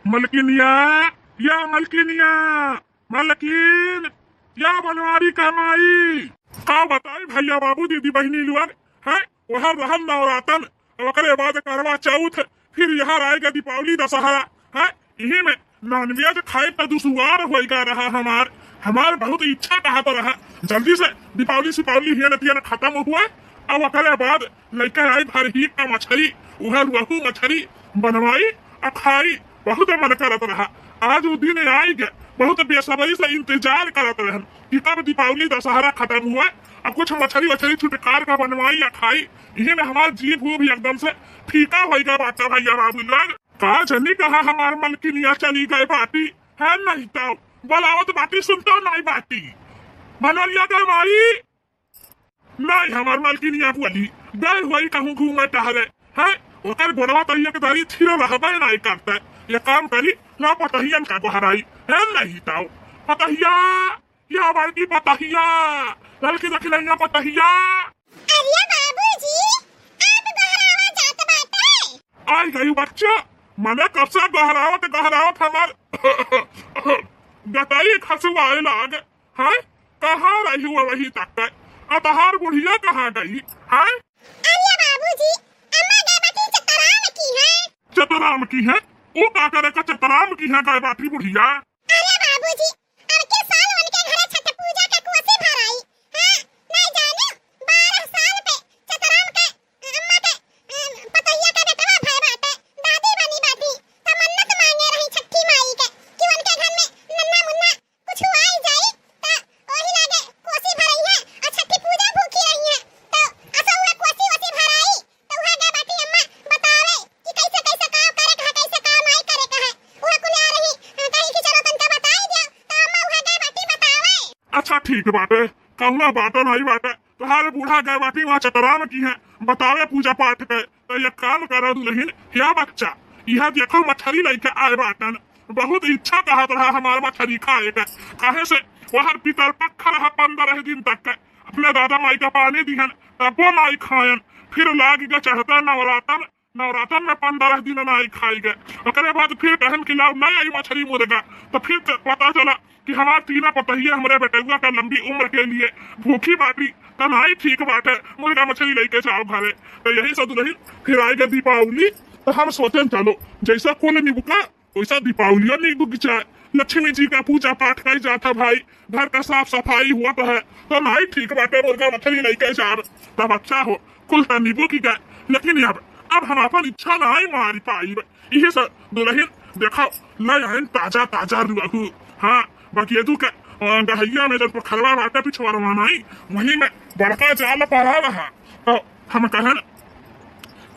मलकिनिया, या मलकिनिया, मलकिन, या बनवारी कमाई का बताई भैया बाबू दीदी बहनी लोग है वह रहल नवरातन ओकरे बाद करवा चौथ फिर यहाँ आएगा दीपावली दशहरा है यही में नॉनवेज खाए का दुश्वार होगा रहा हमार बहुत इच्छा कहा तो रहा जल्दी से दीपावली सिपावली हिया नतिया खत्म हुआ अब ओकरे बाद लड़का आई भर ही का मछली वह रहू मछली बनवाई और खाई बहुत मन करत रहा आज वो दिन आई गए बहुत बेसब्री से इंतजार करत रहन कि कब दीपावली दशहरा खत्म हुआ अब कुछ मछली वछली छुटकार का बनवाई या खाई यही में हमार जीव वो भी एकदम से फीका होगा बाटा भैया बाबू लोग का जनी कहा हमार मलकिनिया चली गए बाटी है नहीं तो बोलावत बाटी सुनता नहीं बाटी बनवलिया का माई नहीं हमार मलकिनिया बोली गए हुई कहूँ घूमे टहरे है ओकर बोलवा तैया के दारी थिरो रहबे नहीं करता ये काम करी ला पतहियन का गोहराई है नहीं तो पतहिया या बाकी पतहिया लड़की रखिया पतहिया अरे बाबूजी आप गहरावा जात बाटे आई गई बच्चा मने कब से गहरावत हमार गताई खसुआए लाग है कहाँ रही हुआ वही तक अतहार बुढ़िया कहाँ गई है अरे बाबूजी अम्मा गए बाटी चतराम की है चतराम की है वो का करे का चतराम की है गए बाटी बुढ़िया अरे बाबूजी अब के साल उनके घरे छठ पूजा के कोसी भराई हां नहीं जाने 12 साल पे चतराम के अम्मा के पतैया के बेटवा भाई बाटे दादी बनी बाटी त मन्नत मांगे रही छठी माई के कि उनके घर में नन्ना मुन्ना कुछ आई जाए त ओही लागे कोसी भराई है और छठी पूजा भूखी रही है तो असो हुए कोसी वसी भराई तो वहां गए बाटी अम्मा बतावे कि कैसे कैसे काम करे कहा कैसे काम आई करे कहा वह कुल आ रही कहीं कि चलो तनका बताई दियो तो अम्मा वहां गए बाटी बतावे अच्छा ठीक बाटे कहूना बाटा नहीं बाटे तुम्हारे बूढ़ा गए बाटी वहाँ चतराम की है बतावे पूजा पाठ के तो ये काम करो दुल्हन या बच्चा यह देखो मछली लेके आए बाटन बहुत इच्छा कहा रहा हमारे मछली खाए के कहे से वह पितर पक्का रहा 15 दिन तक के अपने दादा माई का पानी दिहन तब वो नाई खायन फिर लाग के चढ़ता नवरातन में 15 दिन नाई खाई गए ओकरे बाद फिर कहन कि लाओ नहीं आई मछली मुर्गा तो फिर पता चला कि हमार तीना पतहिया हमारे बेटुआ का लंबी उम्र के लिए भूखी बाटी तो नहीं ठीक बात है मुर्गा मछली लेके जाओ घरे तो यही सब दुल्हन फिर आएगा दीपावली तो हम सोचे चलो जैसा कोल निबुका वैसा दीपावली निबुक जाए लक्ष्मी जी का पूजा पाठ कर जाता भाई घर का साफ सफाई हुआ तो है तो नहीं ठीक बाटे मुर्गा मछली लेके जा तब अच्छा हो कुल नींबू की गए लेकिन अब हम अपन इच्छा नहीं मारी पाई यही सब दुल्हन देखो ले ताजा ताजा रहू हाँ बाकी तू का गहैया में जब खरवा बाटा पिछवाड़ा नहीं वही में बड़का जाल पड़ा रहा तो हम कहन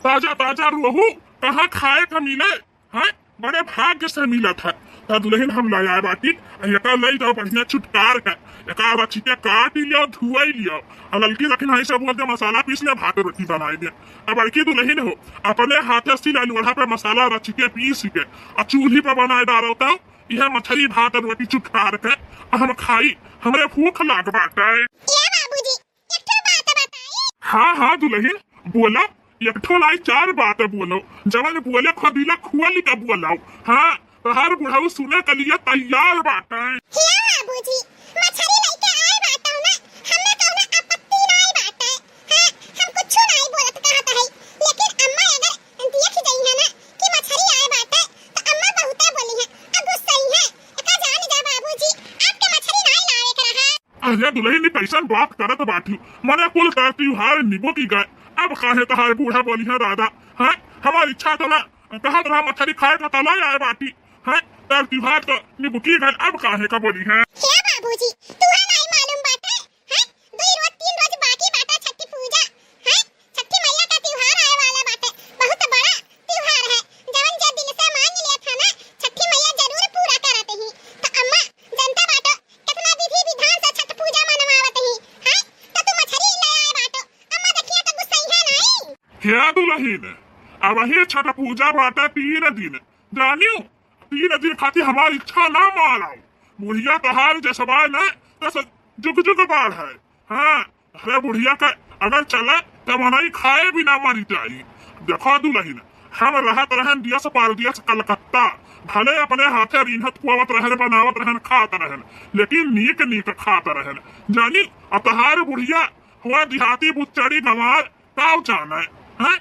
ताजा ताजा रहू कहाँ खाए का मिले है बड़े भाग्य से मिला था तो दुल्हन हम ले आए बाटी एका ले जाओ बढ़िया छुटकार का एका बच्ची के काट लियो धुआई लियो और लड़की रखी नहीं सब बोलते मसाला पीस लिया भात रोटी बनाई दिया अब लड़की दुल्हन हो अपने हाथ से लोढ़ा पे मसाला रच के पीस के और चूल्ही पे बनाए डालो तो यह मछली भात रोटी छुटकार के हम खाई हमरे भूख लाग बाटे हाँ दुल्हन बोला एक ठो लाई 4 बात बोलो जवन बोले खबीला खुआली का बोलाओ हाँ तो हर बुढ़ाऊ सुने के लिए तैयार बाटे बाबूजी मछली लेके आए बाटा ना हमें कहना आपत्ति नहीं बाटे हां हम कुछ नहीं बोलत कहत है लेकिन अम्मा अगर देख गई है ना कि मछली आए बाटे तो अम्मा बहुते बोली है अब गुस्सा ही है एका जान जा बाबूजी आपके मछली नहीं लावे के रहा अरे दुल्हन ने कैसन बात करत बाटी मने कुल त्योहार निबो की गए अब काहे तहार बूढ़ा बोली है दादा है हमारी इच्छा तो ना कहा तो मछली खाए का तला आए बाटी है तर त्योहार तो निबुकी गए अब काहे का बोली है बाबूजी तुहे नहीं मालूम बाटे है 2 रोज 3 रोज बाकी बाटा छठी पूजा है छठी मैया का त्योहार आए वाला बाटे बहुत बड़ा त्योहार है जवन जे दिल से मांग लिया था ना छठी मैया जरूर पूरा करते ही तो अम्मा जनता बाटो कितना विधि विधान से छठ पूजा मनवावत ही है तो तू मछली ले आए बाटो अम्मा देखिए तो गुस्सा ही है नहीं क्या दुल्हन अब ही छठ पूजा बाटा 3 दिन जानियो 3 दिन खाती हमारी इच्छा ना मारो बुढ़िया तहार जसबा न तस जुग जुग बाढ़ है हाँ अरे बुढ़िया का अगर चले तो मनाई खाए भी ना मरी जाई देखो दुल्हन हम रहत रहन दिया से पार दिया से कलकत्ता भले अपने हाथे रिन्हत पुआवत रहन बनावत रहन खात रहन लेकिन नीक नीक खात रहन जानी अतहार बुढ़िया हुआ देहाती बुच्चड़ी गंवार ताव जाने हैं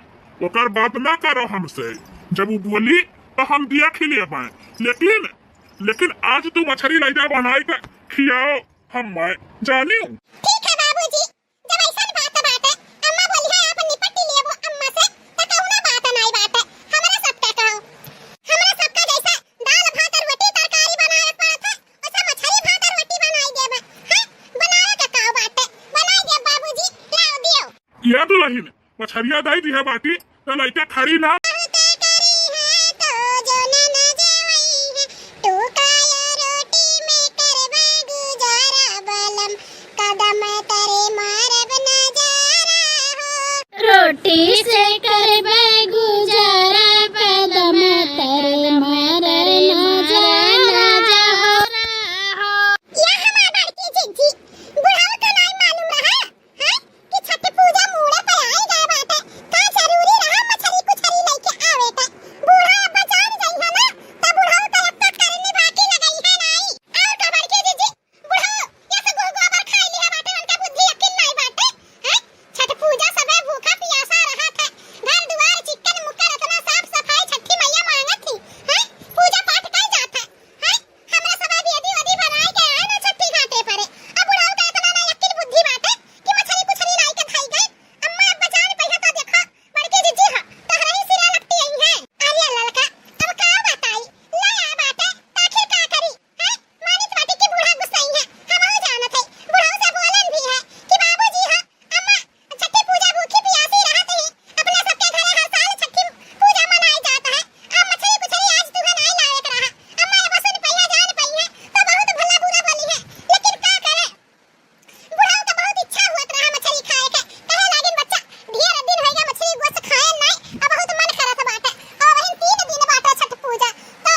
ओकर बात ना करो हमसे जब वो बोली तो हम दिया खिले पाए लेकिन आज तू मछली लैजा बनाई के खियाओ हम मैं जानी ठीक है बाबूजी जब ऐसा बात है अम्मा बोली है आप निपट लिए वो अम्मा से तो कहूना बात नहीं बात है हमरा सबका कहो हमरा सबका जैसा दाल भात और रोटी तरकारी बनाए पड़ा था वैसा मछली भात और रोटी बनाई देब हां बनाए का कहो बात है बनाई दे बाबूजी लाओ दियो ये दुल्हन मछलिया दाई दी है बाटी तो लइका खड़ी ना रोटी से कर गुजारा कदम तेरे मरर नजारा हो या हमार बड़की जिज्जी बुढ़ाओ का नहीं मालूम रहा है कि छठ पूजा मुड़े पर आई गए बाटे का जरूरी रहा मछली कुछरी लेके आवे का बूढ़ा अब जान जाई है ना तो बुढ़ाओ का अब तक करने बाकी लगाई है नहीं और का बड़की जिज्जी बुढ़ाओ ये सब गोबर खाई ली है बाटे उनका बुद्धि यकीन नहीं बाटे हैं छठ पूजा सबे भूखा प्यासा रहा था घर द्वार चिकन मुक्का इतना साफ सफाई छठी मैया मांगत थी हैं पूजा पाठ कई जाता है हमरा सब बेदी वदी बनाई के आए ना छठी घाटे परे अब बुढ़ाओ का इतना ना यकीन बुद्धि बाटे कि मछली कुछली लाई के खाई गए अम्मा अब जान पहिया तो देखो बड़की जिज्जी हां तहरा ही सिरा लगती आई है आलिया लड़का अब का बताई ले आ बाटे ताकि का करी हैं मानित बाटे कि बूढ़ा गुस्साई है हम हो जानत है बुढ़ाओ से बोलन भी है कि बाबूजी हां अम्मा छठी पूजा भूखी प्यासी रहत है अपने सबके घरे हर साल छठी पूजा मनाई जाता है अब मछली कुछली आज तुम्हें नहीं लावे कर रहा अम्मा ये बसन पहिया जान पई है तो बहुत भला बुरा बोली है लेकिन का करे बुढ़ाओ का बहुत इच्छा हुआ रहा मछली खाए के कहे लागिन बच्चा ढेर दिन हो गया मछली गोश्त खाए नहीं अब बहुत मन करत बाटे और वही 3 दिन बाटे छठ पूजा तो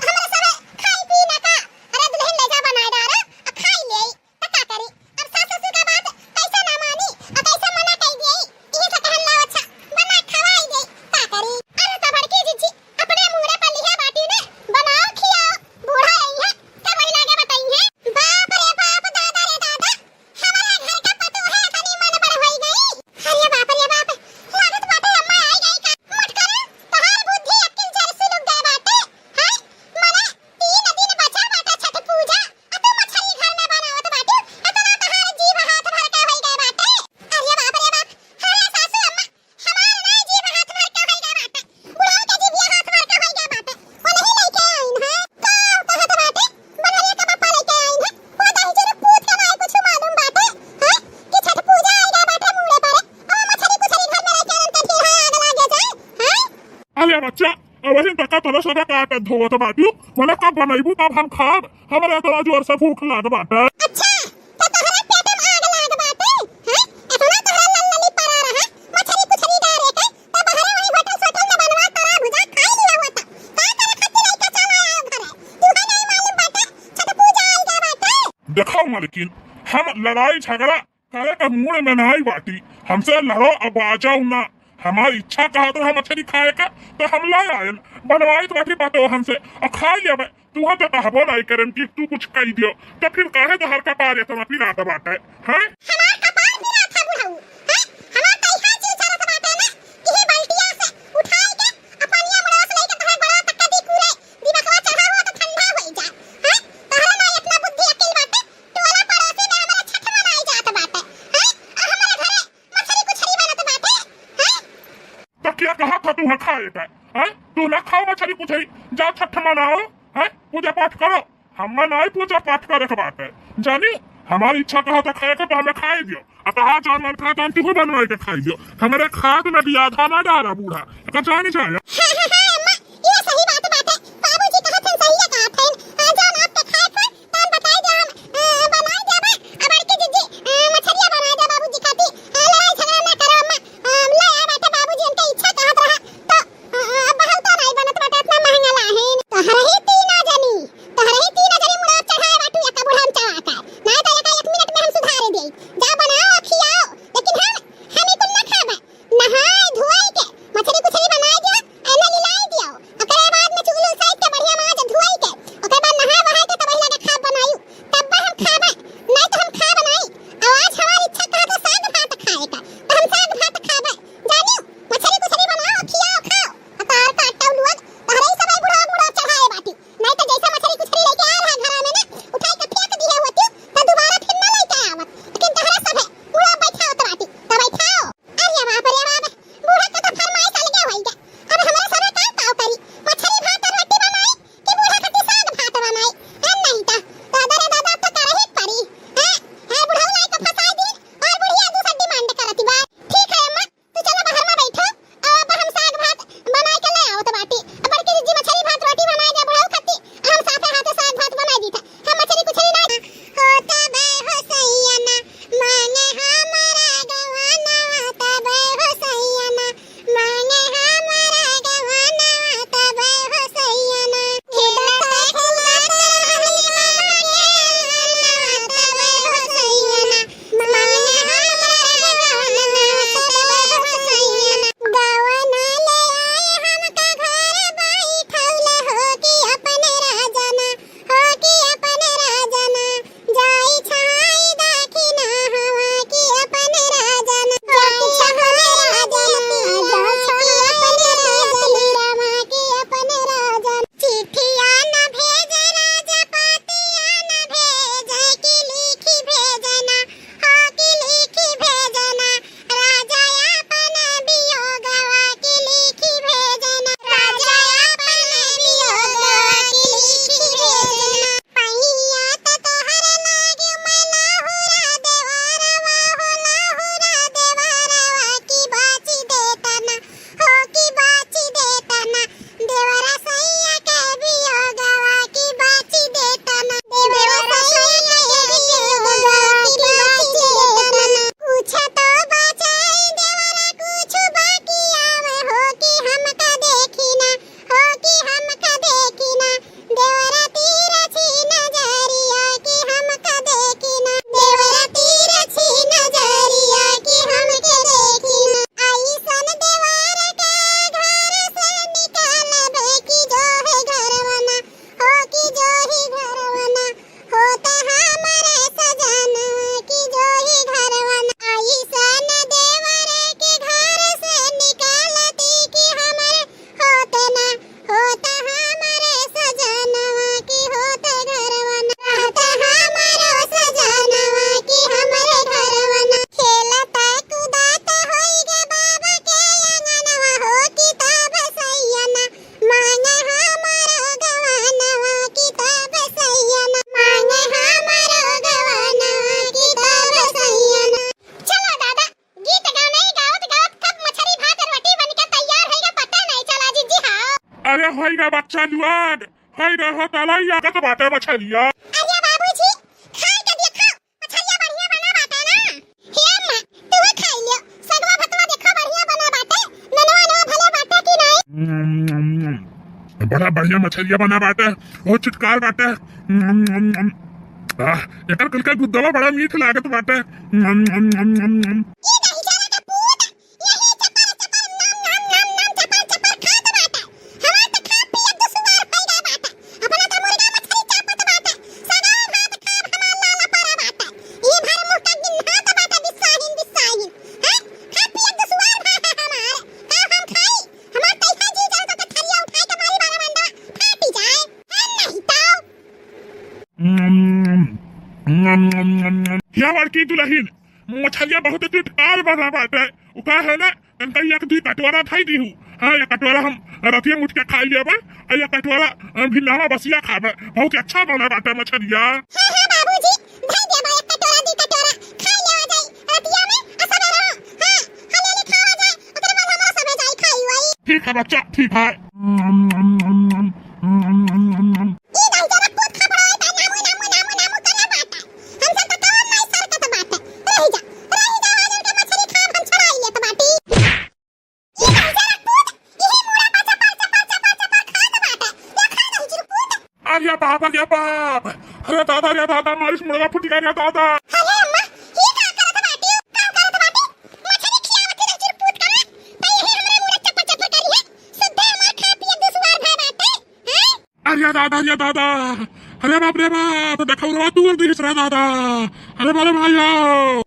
हमरा सबे खाई पी ना का अरे दुल्हन ले जा बनाए डारा अब खाई ले तो का करी अब सास ससुर का बात कैसे ना मानी और कैसे मना कई दे ये तो कहन ला अच्छा बना खवाई दे का करी अरे तो बड़की जिज्जी अपने मुंह पर लिया बाटी ने बनाओ खियाओ बूढ़ा रही है क्या बड़ी लागे बताई है बाप रे बाप दादा रे दादा हमारा घर का पतो है तनी मन बड़ होई गई अरे बाप रे बाप लागत बाटे अम्मा आई गई का मत कर तहार बुद्धि अक्ल जर से लुक गए बाटे हैं मने 3 दिन बचा बाटे छठ पूजा आ तू मछली घर में बनावत बाटे इतना तहार जीव हाथ भर के होई गए बाटे अरे बाप रे बाप अरे सासू अम्मा हमार नहीं जीव हाथ भर के होई गए बाटे बुढ़ाओ के जीव हाथ भर के होई गए बाटे वो नहीं लेके आईन है का कहत बाटे बनरिया का पप्पा लेके आईन है वो दही जरूर पूछ के नहीं कुछ मालूम बाटे हैं कि छठ पूजा आई गए बाटे मुड़े पर और मछली कुछली घर में लेके आन तो फिर आग लागे जाए हैं अरे बच्चा अवहिन तका तोरा सदा काट धोवत बाटी मने कब बनाइबू तब हम खाब हमरा तोरा जोर से भूख लाग बाटे अच्छा तो तोहरा पेट में आग लाग बाटे हैं इतना तोहरा लल्लली पड़ा रहा मछली कुछली डारे के तो बहरे वही होटल सोटल में बनवा तोरा भुजा खाई लिया होता का करे खातिर लइका चला आयो घरे तू है नहीं मालूम बाटे छठ पूजा आई गए बाटे देखो मालकिन हम लड़ाई झगड़ा करे का मूड में नहीं बाटी हमसे लड़ो अब आ जाओ ना हमारी इच्छा कहा तो हम मछली खाए का तो हम ला आए बनवाई तो बाटी बात हमसे और खा लिया तू तो कहबो नहीं करम कि तू कुछ कही दियो तो फिर काहे तो हर का कार्य तो अपनी रात बाटे हैं हमार कपार भी राथा बुढ़ाऊ हैं हमार तैहा चीज चलत बाटे ना कि ही बल्टिया से उठाई के अपनिया मड़ोस लेके तोहे बड़ा तक्का दी पूरे दिमागवा चढ़ा हो तो ठंडा होई जा हैं तोहरा ना इतना बुद्धि अकल बाटे टोला पड़ोसी में हमारा छठ मनाई जात बाटे हैं और हमारे घरे मछली कुछली बनत बाटे हैं तो क्या कहा था तू खाए का हैं तू ना खाओ मछली कुछली जाओ छठ मनाओ हैं पूजा पाठ करो हम नहीं पूजा पाठ करे के बात है जानी हमारी इच्छा कहा था खाए का तो हमें खाई दियो अतः जान मन खा तो तू बनवाई के खाई दियो हमारे खाद में भी आधा ना डाला बूढ़ा का जानी चाहिए अम्मा ये सही बात बाटे बाबूजी कहत हन सही है कहत हन जान आपके खाए पर तन बताई दे हम बनाई देबा अब बड़की जिज्जी मछलिया बनाई दे बाबूजी खाती लड़ाई झगड़ा ना करो अम्मा ले आ बाटे बाबूजी उनके इच्छा कहत रहा तो अब बहुत नहीं बनत बाटे इतना महंगा लाहिन तोहरा ही तीन जनी मुड़ा चढ़ाए बाटू या कबूढ़ हम चढ़ा कर नहीं तो एक मिनट में हम सुधार दे जा बनाओ खियाओ लेकिन हम ही कुल ना खाबा नहाए धोए के मछली कुछली बनाई दियो होई गए बच्चा जुआन होई गए हो तलाई आगे तो बाटे मछलिया अरे बाबूजी खाई के देखो मछलियां बढ़िया बना बाटे ना हे अम्मा तू खाई लियो सगवा भतवा देखो बढ़िया बना बाटे ननवा नवा भले बाटे की नहीं बड़ा बढ़िया मछलिया बना बाटे बहुत चुटकार बाटे एकर कल का गुद्दवा बड़ा मीठ लागत बाटे ई नहीं जाने का पूत यही चपर चपर नाम चपर चपर खात बाटे हमार त खा पिए दुसवार हो गए बाटे अपना त मुर्गा मछली चापत बाटे सदा भात खा हमार लाला पारा बाटे ई भर मुंह का गिन्हा त बाटे बिसाहिन हैं खा पिए दुसवार है हमार का हम खाई हमार तैहा जी जाता त थरिया उठाई के मारी बारा मंडा फाटी जाए नहीं तो या लड़की दुल्हन मछलिया बहुत चुटकार बना बाटे उका है ना तनका एक दुई कटोरा खाई दी हूँ हाँ ये कटोरा हम रतिया मुठ के खा लिया और ये कटोरा भिन्नावा बसिया खाबे बहुत अच्छा बना बाटे मछलिया हां बाबूजी भाई दे बा एक कटोरा दी कटोरा खा लेवा जाई रतिया में असबे रहो हां हले खावा जाए ओकरे बाद हमरा सबे जाई खाई वई ठीक है बच्चा ठीक है ई नहीं जरा पूत खबड़ाई बा नामो करे बाटा हमसे त कौन नहीं सरकत बाटे रही जा वालन के मछली खा हम छड़ाई लेत बाटी ई नहीं जरा पूत यही मुड़ा पा चपर खात बाटे देखा नहीं जरा पूत अरे बाप अरे दादा मारिस मुर्गा फुट गया दादा अरे अम्मा ये का करत बाटी मछली खियावत नहीं जरा पूत करे त यही हमरे मुड़ा चपर करी है सुद्धा हमार खा पिए दुसवार भाई बाटे हैं अरे दादा अरे बाप रे बाप देखो तू दिख रहा दादा अरे मारे भाइयों